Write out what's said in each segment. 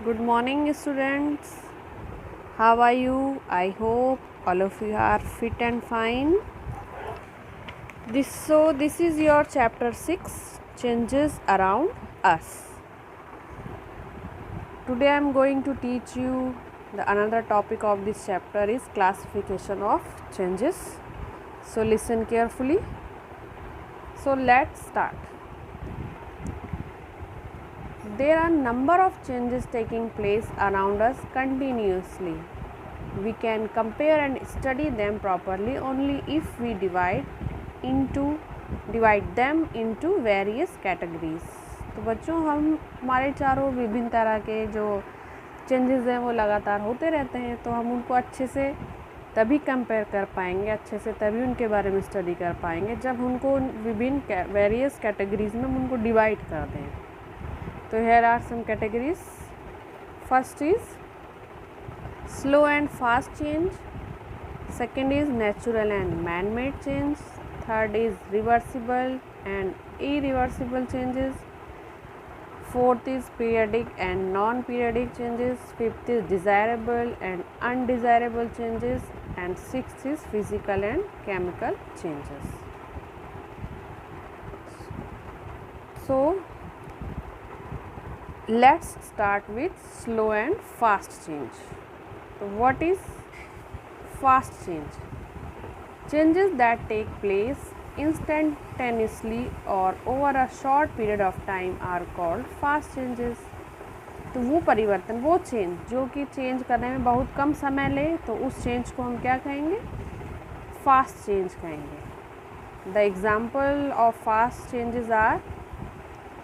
Good morning, students. How are you? I hope all of you are fit and fine. This is your chapter 6, Changes Around Us. Today I am going to teach you another topic of this chapter is classification of changes. So listen carefully. So let's start. There are number of changes taking place around us continuously. We can compare and study them properly only if we divide them into various categories. तो बच्चों हमारे चारों विभिन्न तरह के जो changes हैं वो लगातार होते रहते हैं, तो हम उनको अच्छे से तभी कंपेयर कर पाएंगे, अच्छे से तभी उनके बारे में स्टडी कर पाएंगे जब उनको विभिन्न वेरियस कैटेगरीज में उनको डिवाइड कर दें. So here are some categories. First is slow and fast change. Second is natural and man-made change. Third is reversible and irreversible changes. Fourth is periodic and non-periodic changes. Fifth is desirable and undesirable changes. And sixth is physical and chemical changes. So let's start with slow and fast change. So what is fast change? Changes that take place instantaneously or over a short period of time are called fast changes. तो वो परिवर्तन, वो change जो कि change करने में बहुत कम समय ले, तो उस चेंज को हम क्या कहेंगे? फास्ट चेंज कहेंगे. The example of fast changes are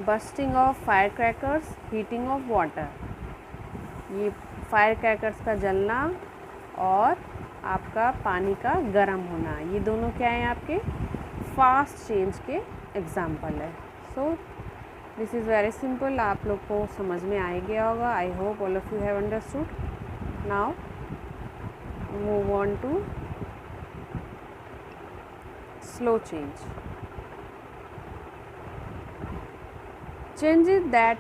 bursting of firecrackers, heating of water. ये फायर क्रैकर्स का जलना और आपका पानी का गर्म होना, ये दोनों क्या हैं? आपके फास्ट चेंज के एग्जाम्पल है. So this is very simple, आप लोग को समझ में आ गया होगा. I hope all of you have understood. Now move on to slow change. Changes that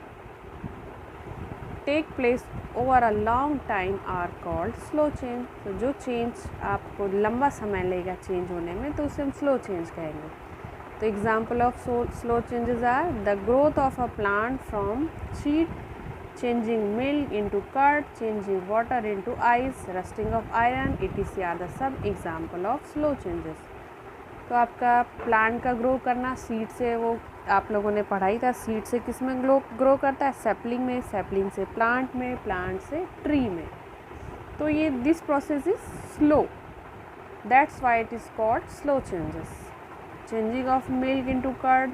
take place over a long time are called slow change. तो जो चेंज आपको लंबा समय लेगा चेंज होने में, तो उसे हम स्लो चेंज कहेंगे. तो example of slow changes are the growth of a plant from seed, changing milk into curd, changing water into ice, rusting of iron, etc are the सब एग्जाम्पल ऑफ स्लो चेंजेस. तो आपका plant का grow करना, seed से, वो आप लोगों ने पढ़ाई था, सीड से किस में ग्रो करता है? सैपलिंग में, सैपलिंग से प्लांट में, प्लांट से ट्री में. तो ये this process is slow, that's why it is called slow changes. Changing of milk into curd,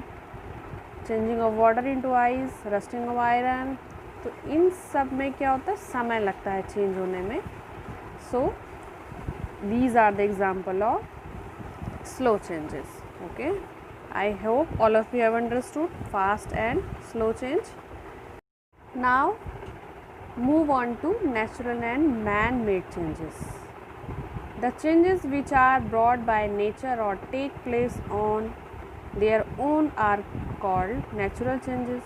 changing of water into ice, rusting of iron. तो इन सब में क्या होता है? समय लगता है चेंज होने में. So these are the example of slow changes. Okay, I hope all of you have understood fast and slow change. Now move on to natural and man-made changes. The changes which are brought by nature or take place on their own are called natural changes.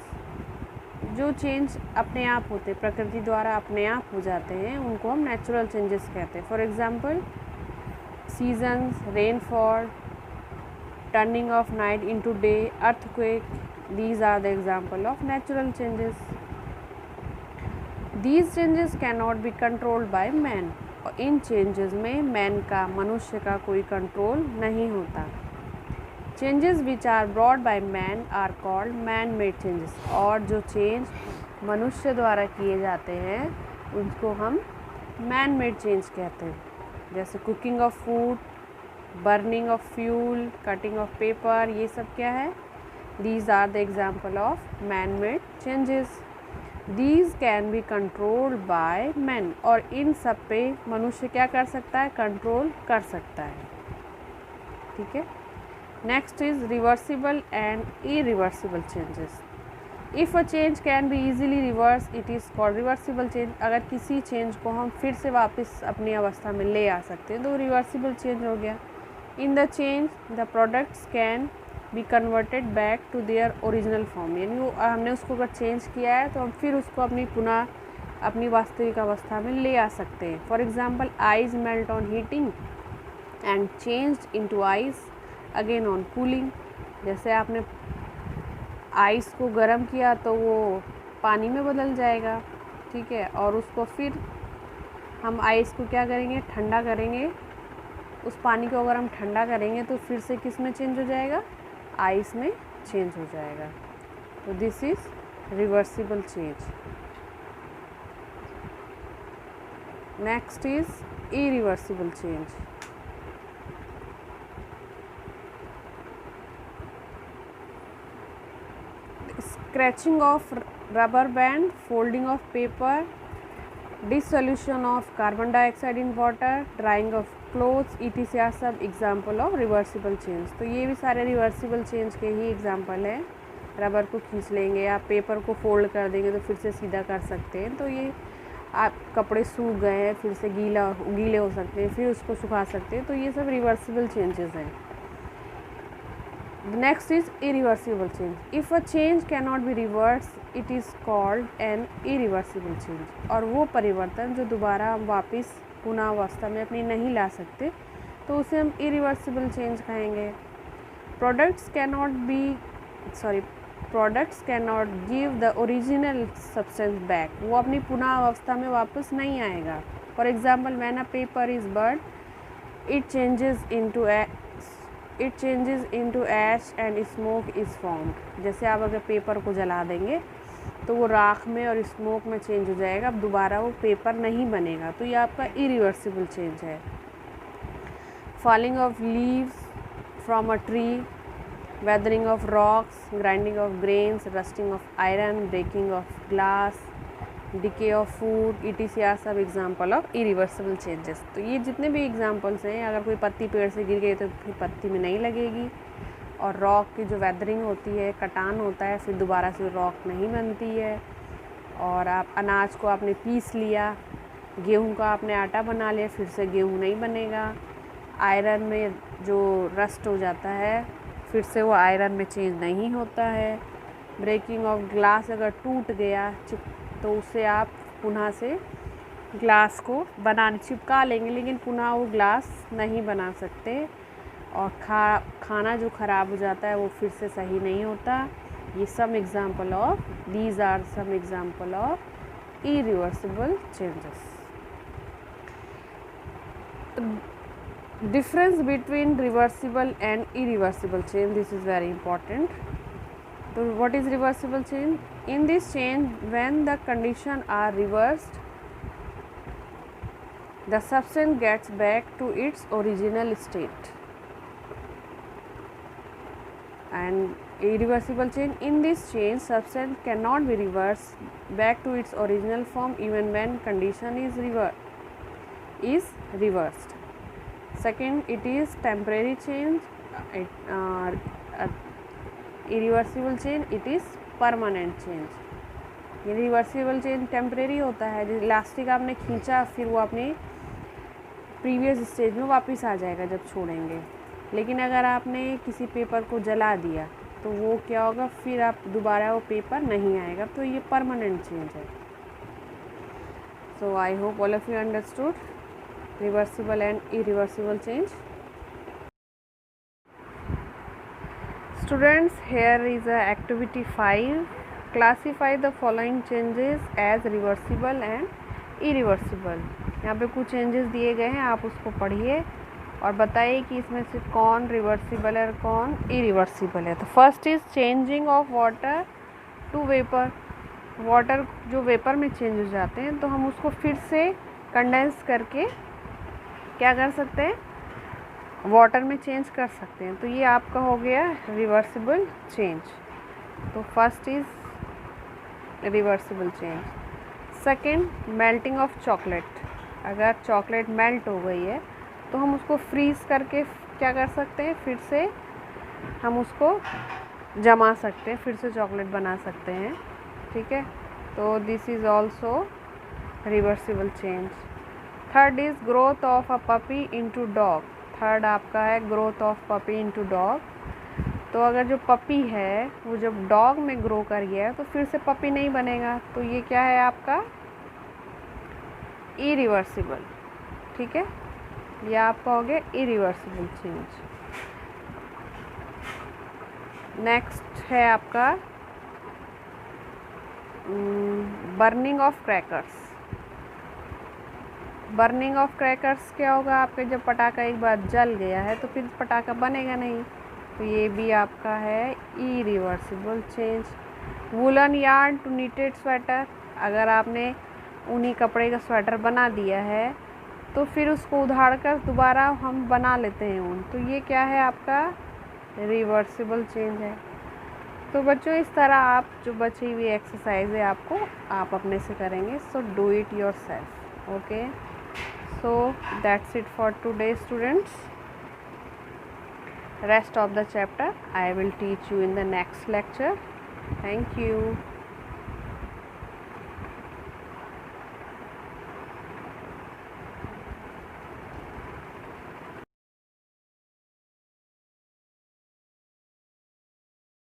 जो change अपने आप होते, प्रकृति द्वारा अपने आप हो जाते हैं, उनको हम नेचुरल चेंजेस कहते हैं. For example seasons, rainfall, turning of night into day, earthquake, these are the example of natural changes. These changes cannot be controlled by man. और इन चेंजेस में मैन का, मनुष्य का कोई कंट्रोल नहीं होता. Changes which are brought by man are called man made changes. और जो चेंज मनुष्य द्वारा किए जाते हैं उनको हम मैन मेड चेंज कहते हैं. जैसे cooking of food, burning of fuel, cutting of paper, ये सब क्या है? These are the example of man made changes. These can be controlled by man. और इन सब पे मनुष्य क्या कर सकता है? कंट्रोल कर सकता है. ठीक है. Next is reversible and irreversible changes. If a change can be easily reverse it is called reversible change. अगर किसी चेंज को हम फिर से वापस अपनी अवस्था में ले आ सकते हैं तो रिवर्सिबल चेंज हो गया. In the change the products can be converted back to their original form. यानी वो हमने उसको अगर चेंज किया है तो हम फिर उसको अपनी पुनः अपनी वास्तविक अवस्था में ले आ सकते हैं। For example ice melt on heating and changed into ice again on cooling. जैसे आपने आइस को गर्म किया तो वो पानी में बदल जाएगा, ठीक है, और उसको फिर हम आइस को क्या करेंगे, ठंडा करेंगे। उस पानी को अगर हम ठंडा करेंगे तो फिर से किस में चेंज हो जाएगा, आइस में चेंज हो जाएगा। तो this is reversible change. Next is irreversible change. Scratching of rubber band, folding of paper, dissolution of carbon dioxide in water, drying of clothes, etc. Are सब एग्जाम्पल ऑफ रिवर्सिबल चेंज। तो ये भी सारे reversible change के ही example हैं। Rubber को खींच लेंगे या पेपर को फोल्ड कर देंगे तो फिर से सीधा कर सकते हैं। तो ये आप कपड़े सूख गए हैं फिर से गीले हो सकते हैं, फिर उसको सुखा सकते हैं। तो ये सब रिवर्सिबल चेंजेस हैं। Next is irreversible change. If a change can not be reverse it is called an irreversible change. और वो परिवर्तन जो दोबारा हम वापस पुनः अवस्था में अपनी नहीं ला सकते तो उसे हम इरिवर्सिबल चेंज कहेंगे। Products can not give the original substance back. वो अपनी पुनः अवस्था में वापस नहीं आएगा। For example when a paper is burn it changes into ash and smoke is formed. जैसे आप अगर पेपर को जला देंगे तो वो राख में और स्मोक में चेंज हो जाएगा, अब दोबारा वो पेपर नहीं बनेगा। तो ये आपका इरिवर्सिबल चेंज है। Falling of leaves from a tree, weathering of rocks, grinding of grains, rusting of iron, breaking of glass, decay of food, etc. Are सब एग्जाम्पल ऑफ इरिवर्सिबल चेंजेस। तो ये जितने भी एग्जाम्पल्स हैं, अगर कोई पत्ती पेड़ से गिर गई तो फिर पत्ती में नहीं लगेगी, और रॉक की जो वेदरिंग होती है, कटान होता है, फिर दोबारा से रॉक नहीं बनती है। और आप अनाज को आपने पीस लिया, गेहूं का आपने आटा बना लिया, फिर से गेहूं नहीं बनेगा। आयरन में जो रस्ट हो जाता है फिर से वो आयरन में चेंज नहीं होता है। ब्रेकिंग ऑफ ग्लास, अगर टूट गया तो उसे आप पुनः से ग्लास को चिपका लेंगे, लेकिन पुनः वो ग्लास नहीं बना सकते। और खाना जो ख़राब हो जाता है वो फिर से सही नहीं होता। ये some example of these are some example of irreversible changes. Difference between reversible and irreversible change, this is very important. So what is reversible change? In this change, when the condition are reversed, the substance gets back to its original state. And irreversible change, in this change, substance cannot be reversed back to its original form even when condition is reversed. Second, it is temporary change. Irreversible change it is permanent change. ये reversible change temporary होता है, जैसे elastic आपने खींचा फिर वो अपने previous stage में वापस आ जाएगा जब छोड़ेंगे। लेकिन अगर आपने किसी पेपर को जला दिया तो वो क्या होगा, फिर आप दोबारा वो पेपर नहीं आएगा। तो ये परमानेंट चेंज है। So I hope all of you understood reversible and irreversible change. Students, here is activity 5. Classify the following changes as reversible and irreversible. यहाँ पे कुछ चेंजेस दिए गए हैं, आप उसको पढ़िए और बताइए कि इसमें से कौन रिवर्सिबल है और कौन इरिवर्सिबल है। तो first is changing of water to vapour. Water जो वेपर में चेंज हो जाते हैं तो हम उसको फिर से कंडेंस करके क्या कर सकते हैं, वाटर में चेंज कर सकते हैं। तो ये आपका हो गया रिवर्सिबल चेंज। तो first is reversible change. Second, melting of chocolate. अगर चॉकलेट मेल्ट हो गई है तो हम उसको फ्रीज़ करके क्या कर सकते हैं, फिर से हम उसको जमा सकते हैं, फिर से चॉकलेट बना सकते हैं। ठीक है, तो this is also reversible change. Third is growth of a puppy into dog. Third आपका है growth of puppy into dog. तो अगर जो पपी है वो जब डॉग में ग्रो कर गया है तो फिर से पपी नहीं बनेगा। तो ये क्या है आपका इरिवर्सिबल, ठीक है, ये आप कहोगे इरिवर्सिबल चेंज। नेक्स्ट है आपका burning of crackers. Burning of crackers क्या होगा, आपके जब पटाखा एक बार जल गया है तो फिर पटाखा बनेगा नहीं, तो ये भी आपका है irreversible change. Woollen yarn to knitted sweater, अगर आपने ऊनी कपड़े का स्वेटर बना दिया है तो फिर उसको उधाड़ कर दोबारा हम बना लेते हैं ऊन, तो ये क्या है आपका रिवर्सिबल चेंज है। तो बच्चों इस तरह आप जो बची हुई एक्सरसाइज है आपको आप अपने से करेंगे, so do it your self. Okay, so that's it for today students. Rest of the chapter I will teach you in the next lecture. Thank you.